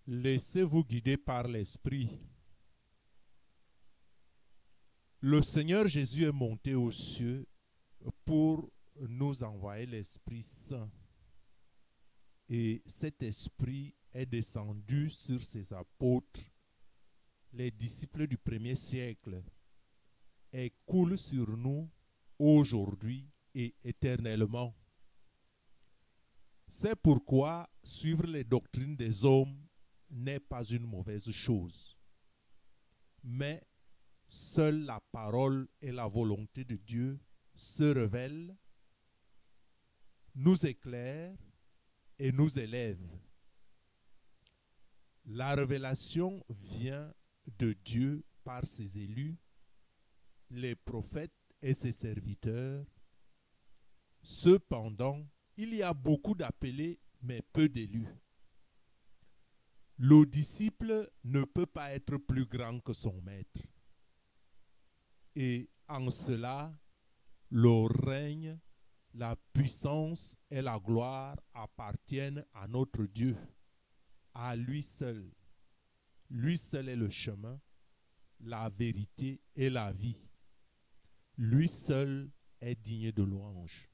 Laissez-vous guider par l'Esprit. Le Seigneur Jésus est monté aux cieux pour nous envoyer l'Esprit Saint. Et cet Esprit est descendu sur ses apôtres, les disciples du premier siècle, et coule sur nous aujourd'hui et éternellement. C'est pourquoi suivre les doctrines des hommes n'est pas une mauvaise chose. Mais seule la parole et la volonté de Dieu se révèlent, nous éclairent et nous élèvent. La révélation vient de Dieu par ses élus, les prophètes et ses serviteurs. Cependant, il y a beaucoup d'appelés, mais peu d'élus. Le disciple ne peut pas être plus grand que son maître. Et en cela, le règne, la puissance et la gloire appartiennent à notre Dieu, à lui seul. Lui seul est le chemin, la vérité et la vie. Lui seul est digne de louange.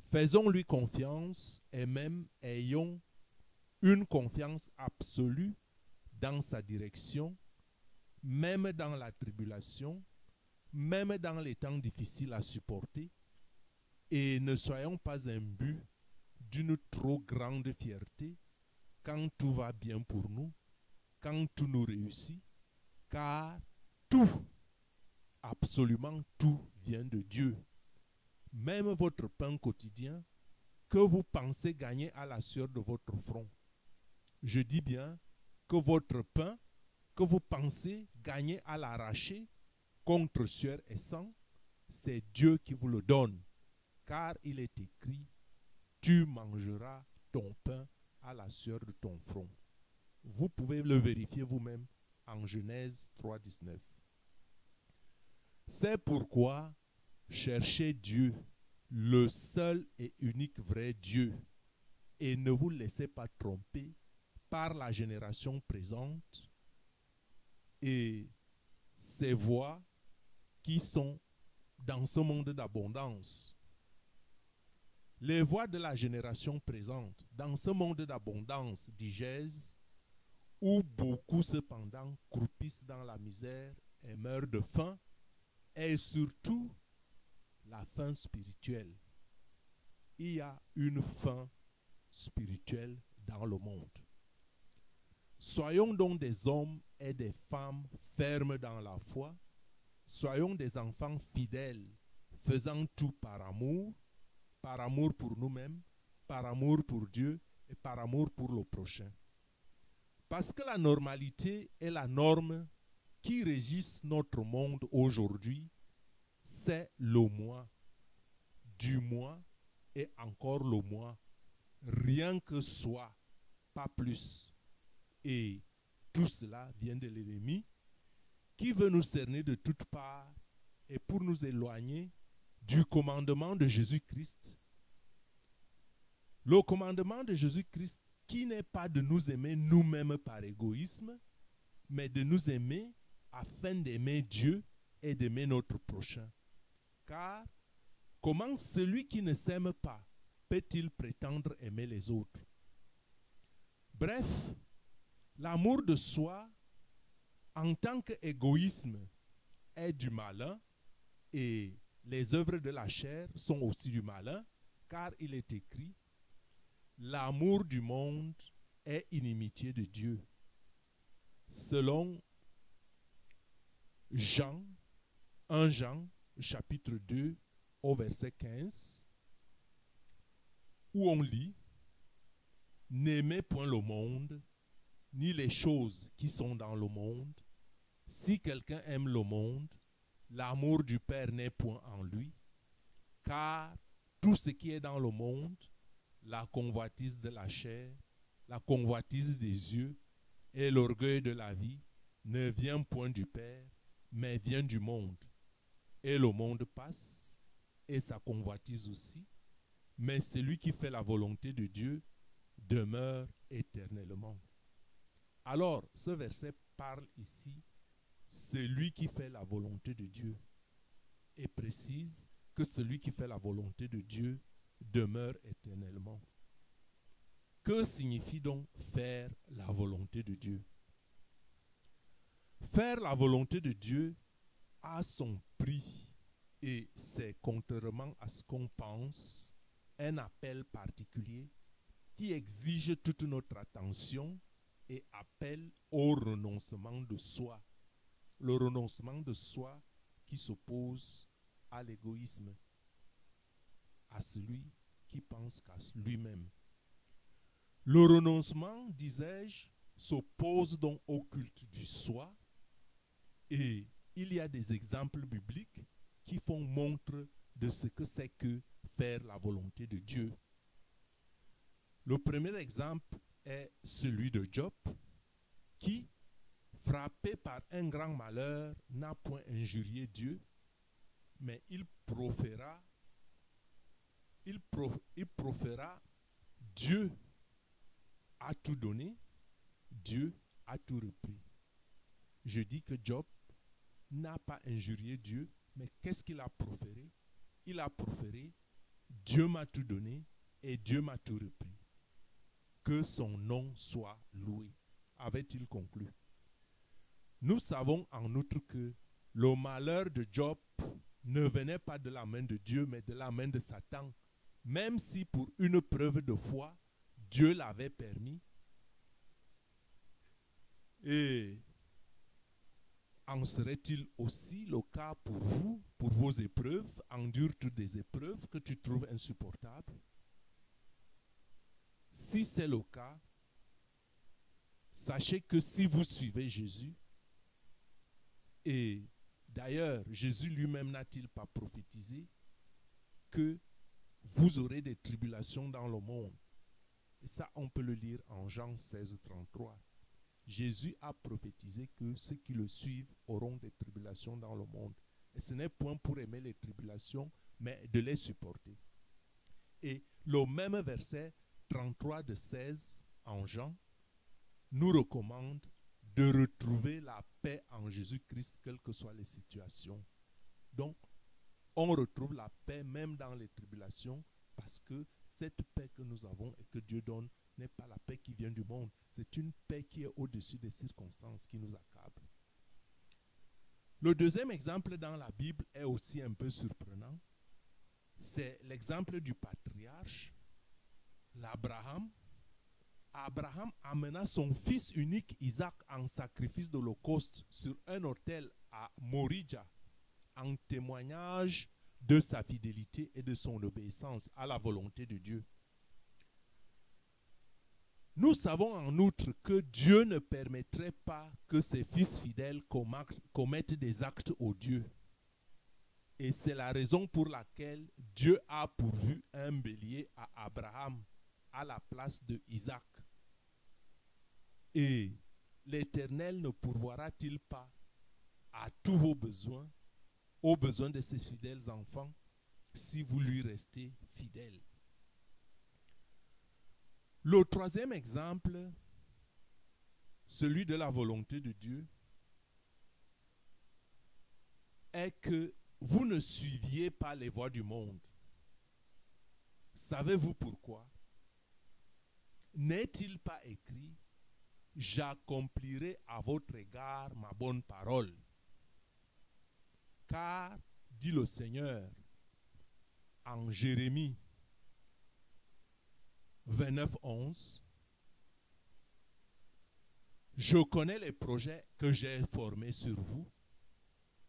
Faisons-lui confiance et même ayons une confiance absolue dans sa direction, même dans la tribulation, même dans les temps difficiles à supporter, et ne soyons pas imbus d'une trop grande fierté quand tout va bien pour nous, quand tout nous réussit, car tout, absolument tout, vient de Dieu. Même votre pain quotidien que vous pensez gagner à la sueur de votre front. Je dis bien que votre pain que vous pensez gagner à l'arracher contre sueur et sang, c'est Dieu qui vous le donne. Car il est écrit, tu mangeras ton pain à la sueur de ton front. Vous pouvez le vérifier vous-même en Genèse 3, 19. C'est pourquoi cherchez Dieu, le seul et unique vrai Dieu, et ne vous laissez pas tromper par la génération présente et ses voies qui sont dans ce monde d'abondance. Les voies de la génération présente, dans ce monde d'abondance, dis-je, où beaucoup cependant croupissent dans la misère et meurent de faim, et surtout la faim spirituelle. Il y a une faim spirituelle dans le monde. Soyons donc des hommes et des femmes fermes dans la foi. Soyons des enfants fidèles, faisant tout par amour pour nous-mêmes, par amour pour Dieu et par amour pour le prochain. Parce que la normalité est la norme qui régisse notre monde aujourd'hui, c'est le moi, du moi et encore le moi, rien que soi, pas plus. Et tout cela vient de l'ennemi qui veut nous cerner de toutes parts et pour nous éloigner du commandement de Jésus-Christ. Le commandement de Jésus-Christ qui n'est pas de nous aimer nous-mêmes par égoïsme, mais de nous aimer afin d'aimer Dieu et d'aimer notre prochain. Car comment celui qui ne s'aime pas peut-il prétendre aimer les autres? Bref, l'amour de soi en tant qu'égoïsme est du malin et les œuvres de la chair sont aussi du malin, car il est écrit, l'amour du monde est inimitié de Dieu. Selon Jean, 1 Jean, chapitre 2, au verset 15, où on lit, n'aimez point le monde, ni les choses qui sont dans le monde. Si quelqu'un aime le monde, l'amour du Père n'est point en lui, car tout ce qui est dans le monde, la convoitise de la chair, la convoitise des yeux et l'orgueil de la vie, ne vient point du Père, mais vient du monde. Et le monde passe, et sa convoitise aussi, mais celui qui fait la volonté de Dieu demeure éternellement. Alors, ce verset parle ici, celui qui fait la volonté de Dieu, et précise que celui qui fait la volonté de Dieu demeure éternellement. Que signifie donc faire la volonté de Dieu? Faire la volonté de Dieu a son prix et c'est, contrairement à ce qu'on pense, un appel particulier qui exige toute notre attention et appelle au renoncement de soi. Le renoncement de soi qui s'oppose à l'égoïsme, à celui qui pense qu'à lui-même. Le renoncement, disais-je, s'oppose donc au culte du soi et il y a des exemples bibliques qui font montre de ce que c'est que faire la volonté de Dieu. Le premier exemple est celui de Job, qui, frappé par un grand malheur, n'a point injurié Dieu, mais il proféra Dieu a tout donné, Dieu a tout repris. Je dis que Job n'a pas injurié Dieu, mais qu'est-ce qu'il a proféré? Il a proféré Dieu m'a tout donné et Dieu m'a tout repris. Que son nom soit loué, avait-il conclu. Nous savons en outre que le malheur de Job ne venait pas de la main de Dieu, mais de la main de Satan. Même si pour une preuve de foi, Dieu l'avait permis. Et en serait-il aussi le cas pour vous, pour vos épreuves? Endure toutes des épreuves que tu trouves insupportables. Si c'est le cas, sachez que si vous suivez Jésus, et d'ailleurs, Jésus lui-même n'a-t-il pas prophétisé que vous aurez des tribulations dans le monde? Et ça, on peut le lire en Jean 16, 33. Jésus a prophétisé que ceux qui le suivent auront des tribulations dans le monde. Et ce n'est point pour aimer les tribulations, mais de les supporter. Et le même verset 33 de 16 en Jean nous recommande de retrouver la paix en Jésus-Christ, quelles que soient les situations. Donc, on retrouve la paix même dans les tribulations parce que cette paix que nous avons et que Dieu donne n'est pas la paix qui vient du monde. C'est une paix qui est au-dessus des circonstances qui nous accablent. Le deuxième exemple dans la Bible est aussi un peu surprenant. C'est l'exemple du patriarche, l'Abraham. Abraham amena son fils unique Isaac en sacrifice d'holocauste sur un autel à Morija, en témoignage de sa fidélité et de son obéissance à la volonté de Dieu. Nous savons en outre que Dieu ne permettrait pas que ses fils fidèles commettent des actes odieux. Et c'est la raison pour laquelle Dieu a pourvu un bélier à Abraham à la place de Isaac. Et l'Éternel ne pourvoira-t-il pas à tous vos besoins, aux besoins de ses fidèles enfants, si vous lui restez fidèles? Le troisième exemple, celui de la volonté de Dieu, est que vous ne suiviez pas les voies du monde. Savez-vous pourquoi? N'est-il pas écrit « J'accomplirai à votre égard ma bonne parole » car, dit le Seigneur, en Jérémie 29, 11, « Je connais les projets que j'ai formés sur vous,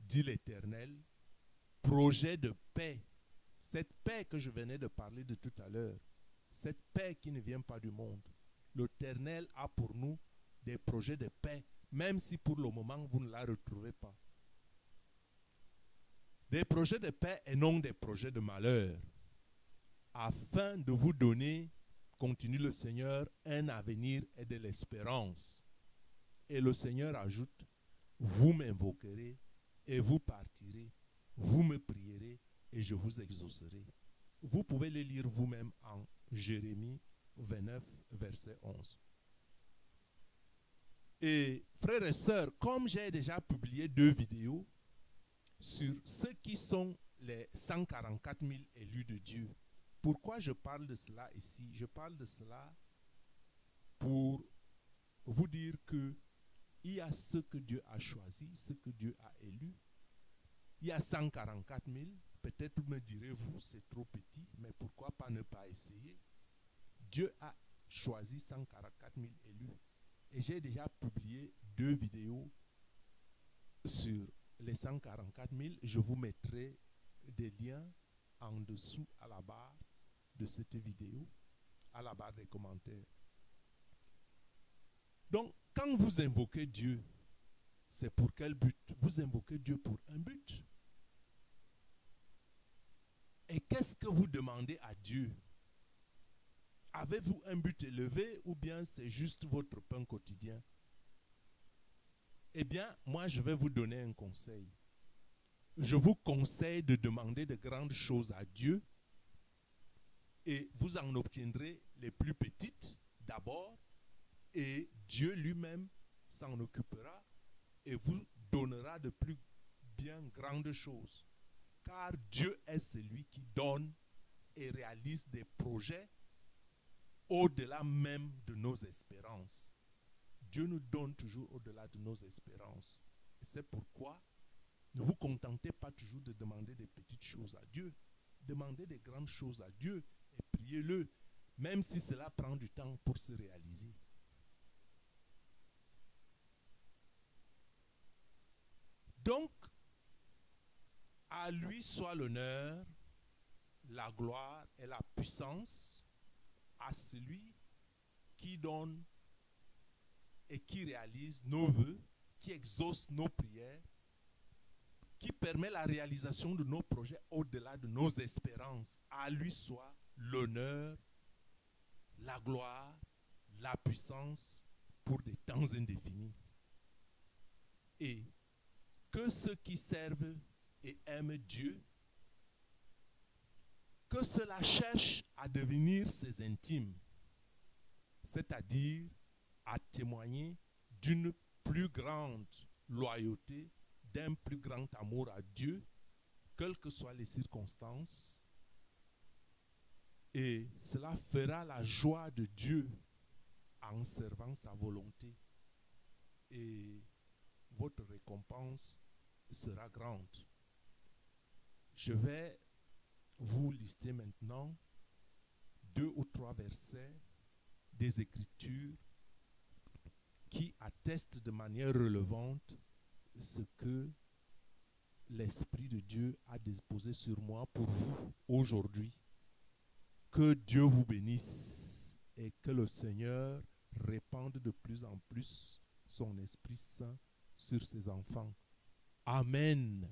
dit l'Éternel, projets de paix. » Cette paix que je venais de parler de tout à l'heure, cette paix qui ne vient pas du monde. L'Éternel a pour nous des projets de paix, même si pour le moment vous ne la retrouvez pas. Des projets de paix et non des projets de malheur, afin de vous donner, continue le Seigneur, un avenir et de l'espérance. Et le Seigneur ajoute, vous m'invoquerez et vous partirez, vous me prierez et je vous exaucerai. Vous pouvez le lire vous-même en Jérémie 29, verset 11. Et frères et sœurs, comme j'ai déjà publié 2 vidéos sur ceux qui sont les 144 000 élus de Dieu, pourquoi je parle de cela ici? Je parle de cela pour vous dire que il y a ceux que Dieu a choisis, ceux que Dieu a élus. Il y a 144 000. Peut-être me direz-vous, c'est trop petit, mais pourquoi pas ne pas essayer? Dieu a choisi 144 000 élus. Et j'ai déjà publié 2 vidéos sur les 144 000. Je vous mettrai des liens en dessous à la barre de cette vidéo, à la barre des commentaires. Donc, quand vous invoquez Dieu, c'est pour quel but? Vous invoquez Dieu pour un but. Et qu'est-ce que vous demandez à Dieu? Avez-vous un but élevé ou bien c'est juste votre pain quotidien? Eh bien, moi, je vais vous donner un conseil. Je vous conseille de demander de grandes choses à Dieu et vous en obtiendrez les plus petites d'abord et Dieu lui-même s'en occupera et vous donnera de plus bien grandes choses. Car Dieu est celui qui donne et réalise des projets au-delà même de nos espérances. Dieu nous donne toujours au-delà de nos espérances. Et c'est pourquoi ne vous contentez pas toujours de demander des petites choses à Dieu. Demandez des grandes choses à Dieu et priez-le, même si cela prend du temps pour se réaliser. Donc, à lui soit l'honneur, la gloire et la puissance, à celui qui donne et qui réalise nos vœux, qui exauce nos prières, qui permet la réalisation de nos projets au-delà de nos espérances. À lui soit l'honneur, la gloire, la puissance pour des temps indéfinis. Et que ceux qui servent et aiment Dieu, que cela cherche à devenir ses intimes, c'est-à-dire à témoigner d'une plus grande loyauté, d'un plus grand amour à Dieu, quelles que soient les circonstances. Et cela fera la joie de Dieu en servant sa volonté. Et votre récompense sera grande. Je vais vous lister maintenant 2 ou 3 versets des Écritures qui attestent de manière relevante ce que l'Esprit de Dieu a déposé sur moi pour vous aujourd'hui. Que Dieu vous bénisse et que le Seigneur répande de plus en plus son Esprit Saint sur ses enfants. Amen.